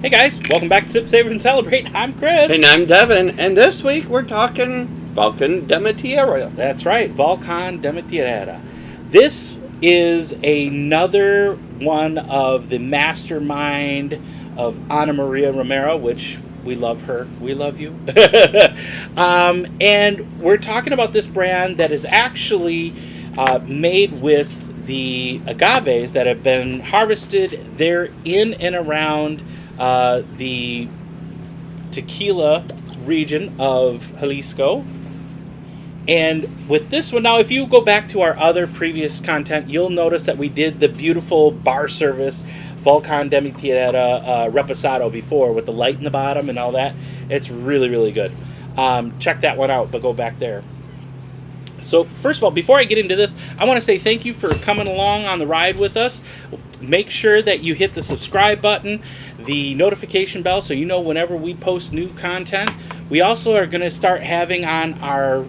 Hey guys, welcome back to Sip, Savor, and Celebrate. I'm Chris. And I'm Devin, and this week we're talking Volcan de Mi Tierra. That's right, Volcan de Mi Tierra. This is another one of the mastermind of Ana Maria Romero, which we love her. We love you. And we're talking about this brand that is actually made with the agaves that have been harvested there in and around the tequila region of Jalisco. And with this one, now if you go back to our other previous content, you'll notice that we did the beautiful bar service Volcan de Mi Tierra Reposado before with the light in the bottom and all that. It's really, really good. Check that one out, but go back there. So first of all, before I get into this, I want to say thank you for coming along on the ride with us. Make sure that you hit the subscribe button, the notification bell, so you know whenever we post new content. We also are going to start having on our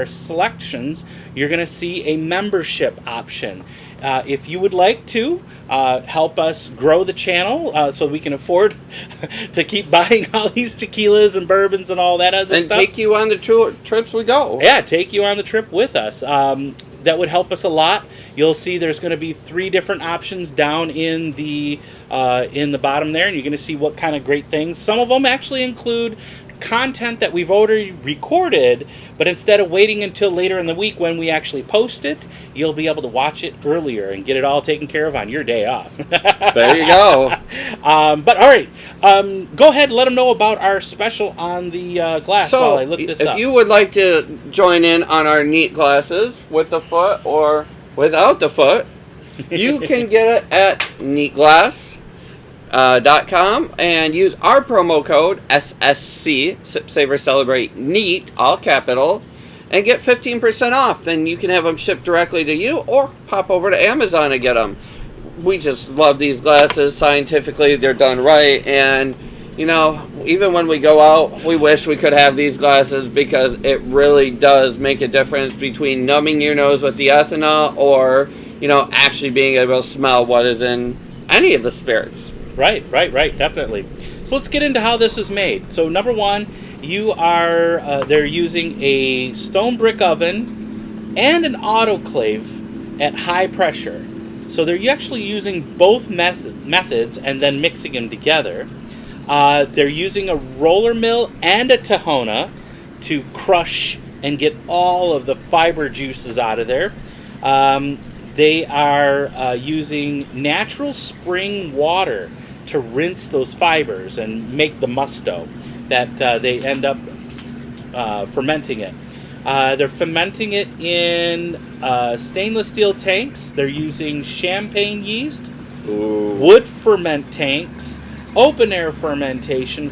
selections, you're going to see a membership option. If you would like to help us grow the channel so we can afford to keep buying all these tequilas and bourbons and all that other stuff. And take you on the trips we go. Yeah, take you on the trip with us. That would help us a lot. You'll see there's going to be 3 different options down in the bottom there, and you're going to see what kind of great things. Some of them actually include content that we've already recorded, but instead of waiting until later in the week when we actually post it, you'll be able to watch it earlier and get it all taken care of on your day off. There you go. But all right, go ahead and let them know about our special on the glass while I look this up. If you would like to join in on our neat glasses with the foot or without the foot, you can get it at neatglass.com and use our promo code SSC, Sip, Savor, Celebrate, NEAT, all capital, and get 15% off. Then you can have them shipped directly to you or pop over to Amazon and get them. We just love these glasses. Scientifically, they're done right, and you know, even when we go out, we wish we could have these glasses because it really does make a difference between numbing your nose with the ethanol or, you know, actually being able to smell what is in any of the spirits. Right, definitely. So let's get into how this is made. So number one, they're using a stone brick oven and an autoclave at high pressure. So they're actually using both methods and then mixing them together. They're using a roller mill and a tahona to crush and get all of the fiber juices out of there. They are using natural spring water to rinse those fibers and make the musto that they end up fermenting it. They're fermenting it in stainless steel tanks. They're using champagne yeast, wood ferment tanks, open air fermentation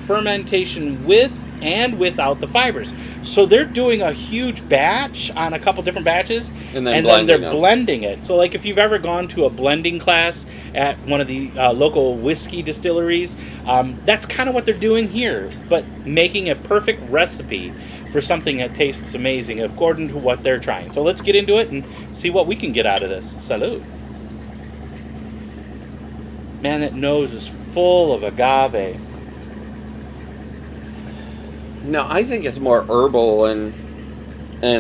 with and without the fibers. So they're doing a huge batch on a couple different batches, and then they're blending it. So like if you've ever gone to a blending class at one of the local whiskey distilleries, that's kind of what they're doing here, but making a perfect recipe for something that tastes amazing according to what they're trying. So let's get into it and see what we can get out of this. Salud. Man, that nose is full of agave. No, I think it's more herbal and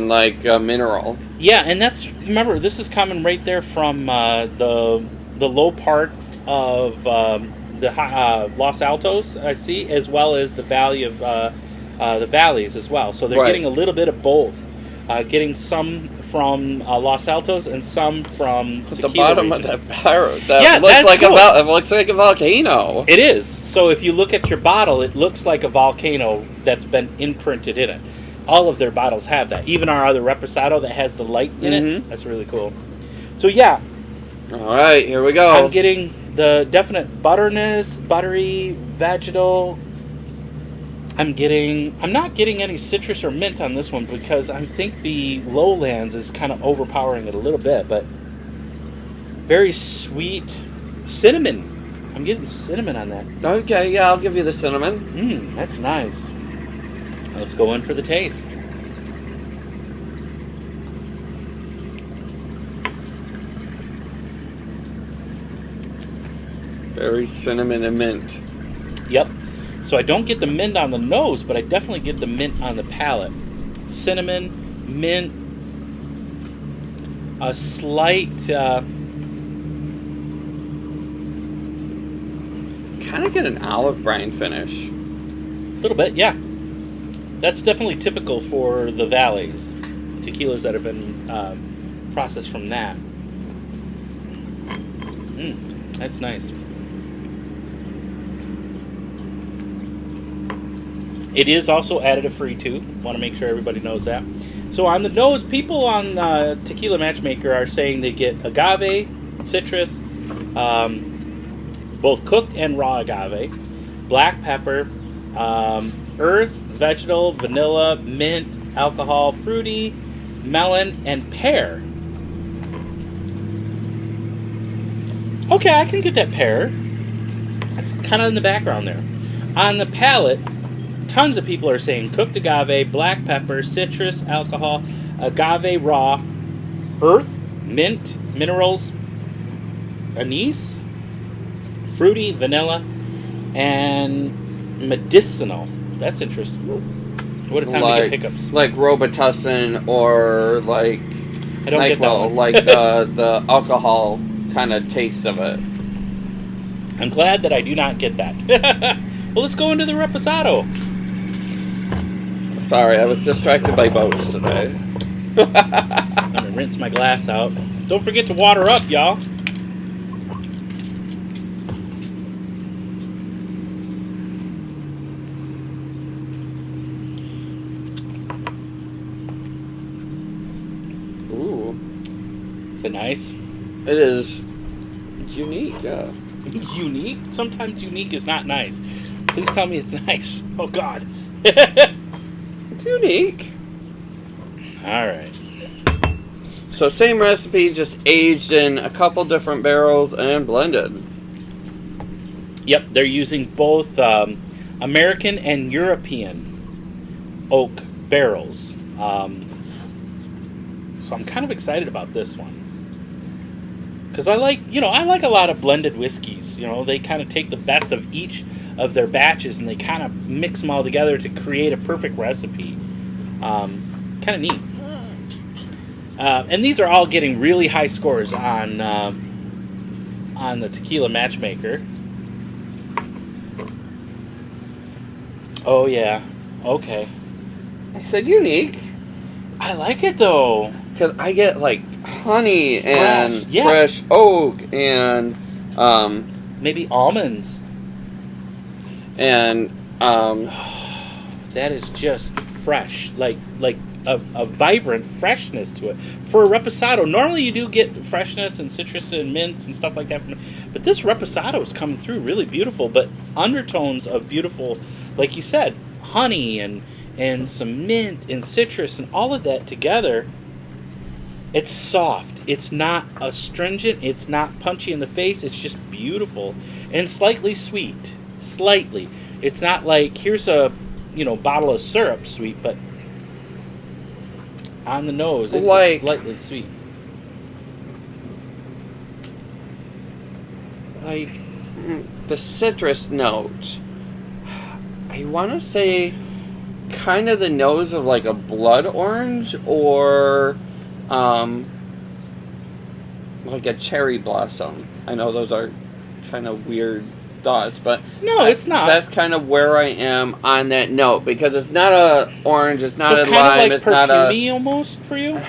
like mineral. Yeah, and that's, remember, this is coming right there from the low part of the Los Altos, I see, as well as the valley of the valleys as well. So they're getting a little bit of both, getting some from Los Altos and some from At tequila the bottom region. of that barrel, that Yeah, looks that's like cool. it looks like a volcano. It is. So if you look at your bottle, it looks like a volcano that's been imprinted in it. All of their bottles have that. Even our other Reposado that has the light in it. That's really cool. So yeah. All right, here we go. I'm getting the definite butterness, buttery, vegetal. I'm not getting any citrus or mint on this one because I think the lowlands is kind of overpowering it a little bit, but very sweet cinnamon. I'm getting cinnamon on that. Okay, yeah, I'll give you the cinnamon. That's nice. Let's go in for the taste. Very cinnamon and mint. Yep. So I don't get the mint on the nose, but I definitely get the mint on the palate. Cinnamon, mint, a slight... kind of get an olive brine finish. A little bit, yeah. That's definitely typical for the valleys. Tequilas that have been processed from that. That's nice. It is also additive free too. Want to make sure everybody knows that. So on the nose, people on Tequila Matchmaker are saying they get agave, citrus, both cooked and raw agave, black pepper, earth, vegetal, vanilla, mint, alcohol, fruity, melon, and pear. Okay, I can get that pear. It's kind of in the background there. On the palate, tons of people are saying cooked agave, black pepper, citrus, alcohol, agave raw, earth, mint, minerals, anise, fruity, vanilla, and medicinal. That's interesting. What a time to get hiccups. Like Robitussin or like I don't get that one. like the alcohol kind of taste of it. I'm glad that I do not get that. Well, let's go into the reposado. Sorry, I was distracted by boats today. I'm gonna rinse my glass out. Don't forget to water up, y'all. Ooh. Is it nice? It is unique, yeah. Unique? Sometimes unique is not nice. Please tell me it's nice. Oh, God. It's unique. All right. So same recipe, just aged in a couple different barrels and blended. Yep, they're using both American and European oak barrels. So I'm kind of excited about this one. Because I like a lot of blended whiskeys. You know, they kind of take the best of each of their batches and they kind of mix them all together to create a perfect recipe. Kind of neat. And these are all getting really high scores on the Tequila Matchmaker. Oh yeah, okay. I said unique. I like it though. Because I get like honey and Fresh, yeah. fresh oak and Maybe almonds. and That is just fresh, like a vibrant freshness to it. For a reposado, normally you do get freshness and citrus and mints and stuff like that, but this reposado is coming through really beautiful, but undertones of beautiful, like you said, honey and some mint and citrus and all of that together. It's soft. It's not astringent. It's not punchy in the face. It's just beautiful and slightly sweet. Slightly. It's not like here's a bottle of syrup sweet, but on the nose it's slightly sweet. like the citrus note. I want to say kind of the nose of like a blood orange or like a cherry blossom. I know those are kind of weird thoughts, but No, it's not. That's kind of where I am on that note because it's not a orange, it's not So a kind lime, of like it's not a perfumey almost for you?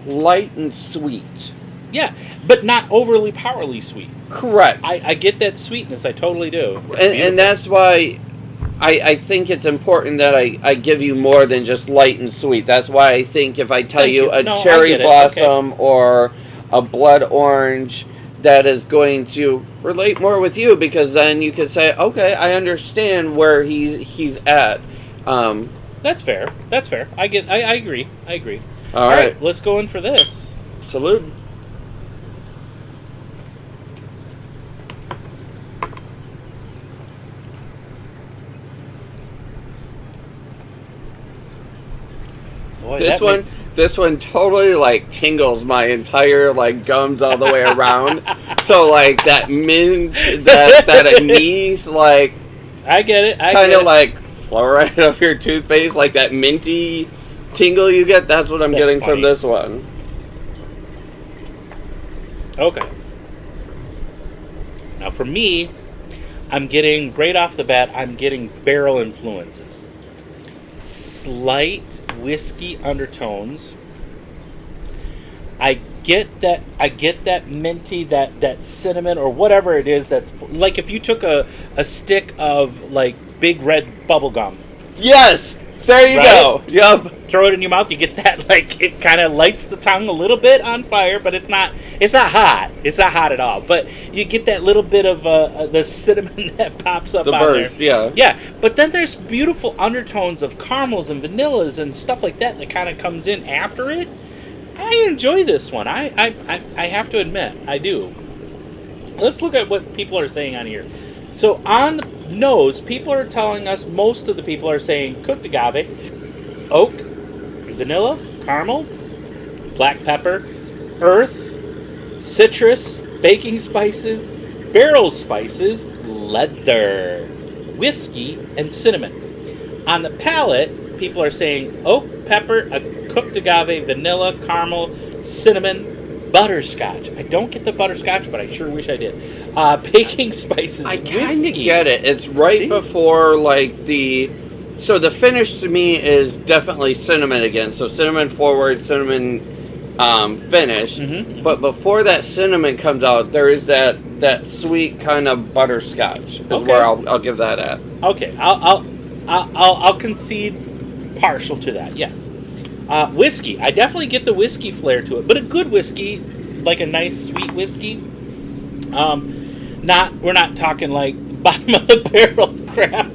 light and sweet. Yeah, but not overly powerfully sweet. Correct. I get that sweetness. I totally do. And that's why I think it's important that I give you more than just light and sweet. That's why I think if I tell Thank you you. a No, I cherry get it. blossom or a blood orange, that is going to relate more with you because then you could say, okay, I understand where he's at. That's fair. That's fair. I agree. I agree. All right. Let's go in for this. Salute. Boy, This one totally like tingles my entire like gums all the way around. So like that mint, that anise, like I get it. kind of like flow right off your toothpaste, like that minty tingle you get. That's what I'm getting funny. from this one. Okay. Now for me, I'm getting, right off the bat, I'm getting barrel influences. Slight whiskey undertones. I get that minty, that cinnamon or whatever it is. That's like if you took a stick of like big red bubble gum. Yes, there you go. Yep. Throw it in your mouth. You get that, like, it kind of lights the tongue a little bit on fire, but it's not hot. It's not hot at all. But you get that little bit of the cinnamon that pops up The on burst, there. yeah. Yeah, but then there's beautiful undertones of caramels and vanillas and stuff like that kind of comes in after it. I enjoy this one. I have to admit, I do. Let's look at what people are saying on here. So on the nose, people are telling us, most of the people are saying cooked agave, oak, vanilla, caramel, black pepper, earth, citrus, baking spices, barrel spices, leather, whiskey, and cinnamon. On the palate, people are saying oak, pepper, a cooked agave, vanilla, caramel, cinnamon, butterscotch. I don't get the butterscotch, but I sure wish I did. Baking spices, I kind of whiskey. get it. It's right before like the. So the finish to me is definitely cinnamon again. So cinnamon forward, cinnamon finish. Mm-hmm. But before that cinnamon comes out, there is that sweet kind of butterscotch. Is where I'll give that at. Okay, I'll concede partial to that. Yes, whiskey. I definitely get the whiskey flair to it, but a good whiskey, like a nice sweet whiskey. We're not talking like bottom of the barrel crap.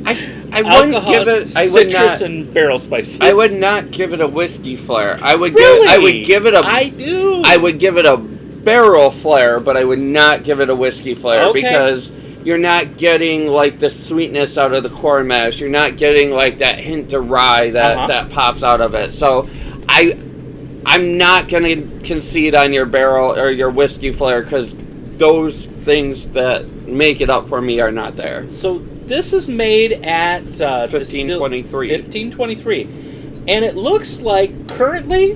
I wouldn't give it. I would citrus not. And barrel spices. I would not give it a whiskey flair. I would give it a. I do. I would give it a barrel flair, but I would not give it a whiskey flair because you're not getting like the sweetness out of the corn mash. You're not getting like that hint of rye that pops out of it. So I'm not going to concede on your barrel or your whiskey flair because those things that make it up for me are not there. So this is made at 1523. 1523. And it looks like currently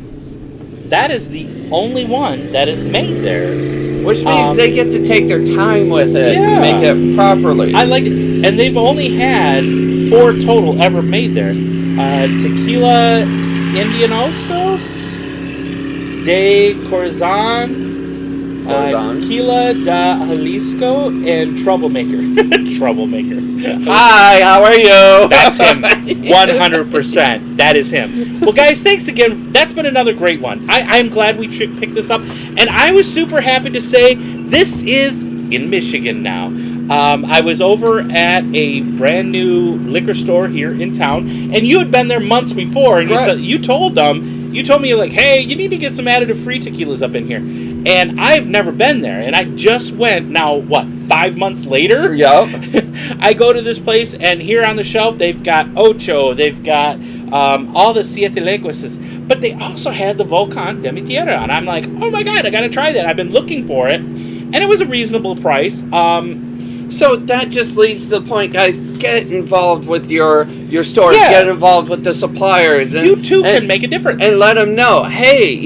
that is the only one that is made there. Which means they get to take their time with it and make it properly. I like it. And they've only had 4 total ever made there. Tequila Indianosos, de Corazon, Tequila da Jalisco, and Troublemaker. Troublemaker. Hi, how are you? That's him. 100%. That is him. Well, guys, thanks again. That's been another great one. I'm glad we picked this up. And I was super happy to say this is in Michigan now. I was over at a brand new liquor store here in town, and you had been there months before, and you told me, like, hey, you need to get some additive-free tequilas up in here. And I've never been there, and I just went, now, 5 months later? Yep. I go to this place, and here on the shelf, they've got Ocho, they've got all the Siete Leguases, but they also had the Volcan de Mi Tierra, and I'm like, oh my god, I gotta try that. I've been looking for it, and it was a reasonable price. So that just leads to the point, guys, get involved with your stores, get involved with the suppliers. And, you too can make a difference. And let them know, hey,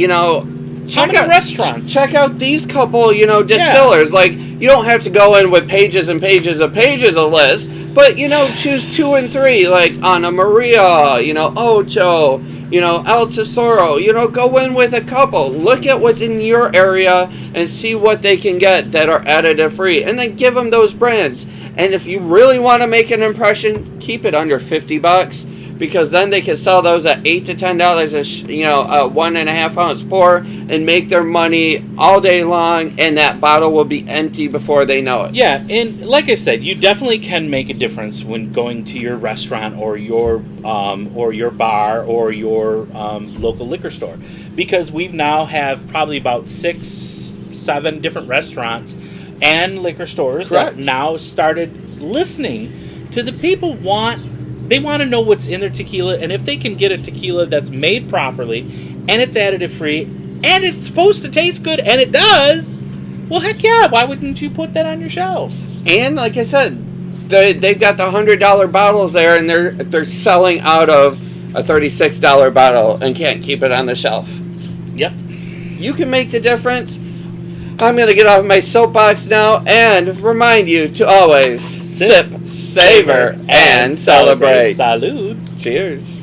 check out restaurants. Check out these couple, distillers. Yeah. Like, you don't have to go in with pages and pages of lists, but, choose 2 and 3, like Ana Maria, Ocho, El Tesoro, go in with a couple. Look at what's in your area and see what they can get that are additive free, and then give them those brands. And if you really want to make an impression, keep it under $50. Because then they can sell those at $8 to $10 a 1.5 ounce pour and make their money all day long, and that bottle will be empty before they know it. Yeah, and like I said, you definitely can make a difference when going to your restaurant or your bar or your local liquor store, because we now have probably about 6-7 different restaurants and liquor stores that now started listening to the people. They want to know what's in their tequila, and if they can get a tequila that's made properly, and it's additive free, and it's supposed to taste good, and it does, Well, heck yeah. Why wouldn't you put that on your shelves? And like I said, they've got the $100 bottles there, and they're selling out of a $36 bottle and can't keep it on the shelf. Yep. You can make the difference. I'm going to get off my soapbox now and remind you to always sip, savor, and celebrate. Salud. Cheers.